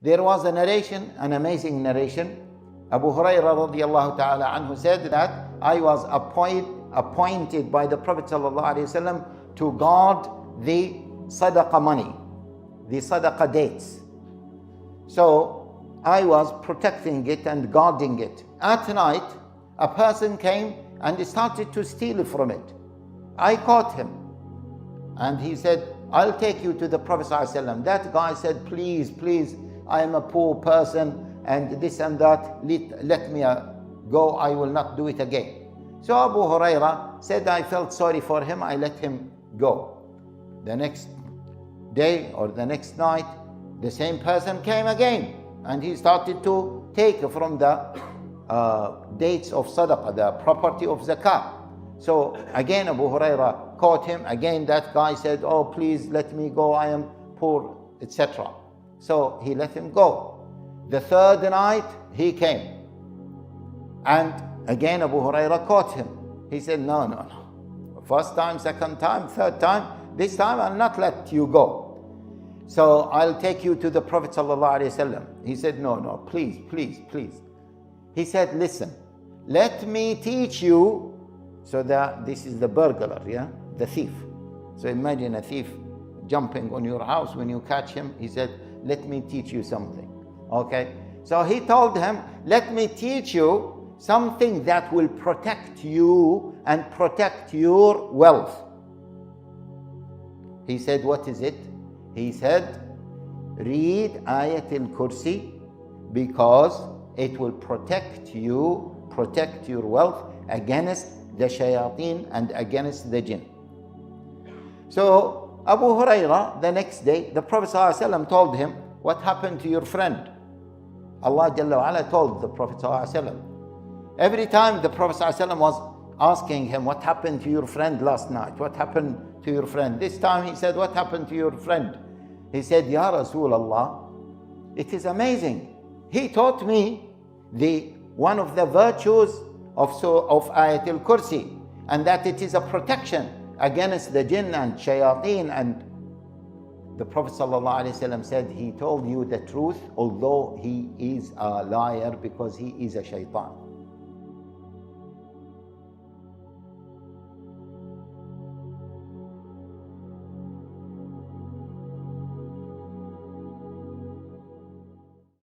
There was a narration, an amazing narration. Abu Hurairah radiallahu ta'ala anhu said that I was appointed by the Prophet sallallahu alaihi wasallam to guard the sadaqah money, the sadaqah dates. So I was protecting it and guarding it. At night, a person came and started to steal from it. I caught him and he said, I'll take you to the Prophet ﷺ. That guy said, please, please, I am a poor person and this and that, let me go, I will not do it again. So Abu Hurairah said, I felt sorry for him, I let him go. The next day or the next night, the same person came again and he started to take from the dates of sadaqah, the property of zakah. So again Abu Hurairah caught him. Again that guy said, oh please let me go, I am poor, etc. So he let him go. The third night he came and again Abu Hurairah caught him. He said, no. First time, second time, third time, this time I'll not let you go. So I'll take you to the Prophet ﷺ. He said, no, please, please, please. He said, listen, let me teach you. So this is the burglar, yeah, the thief. So imagine a thief jumping on your house. When you catch him, he said, let me teach you something. Okay, so he told him, let me teach you something that will protect you and protect your wealth. He said, what is it? He said, read Ayat al-Kursi, because it will protect you, protect your wealth against the shayateen and against the jinn. So Abu Hurairah, the next day, the Prophet ﷺ told him, what happened to your friend? Allah Jalla wa Ala told the Prophet ﷺ. Every time the Prophet ﷺ was asking him, what happened to your friend last night? What happened to your friend? This time he said, what happened to your friend? He said, Ya Rasulullah, it is amazing. He taught me one of the virtues of Ayat al-Kursi, and that it is a protection against the jinn and shayateen. And the Prophet ﷺ said, he told you the truth, although he is a liar, because he is a shaitan.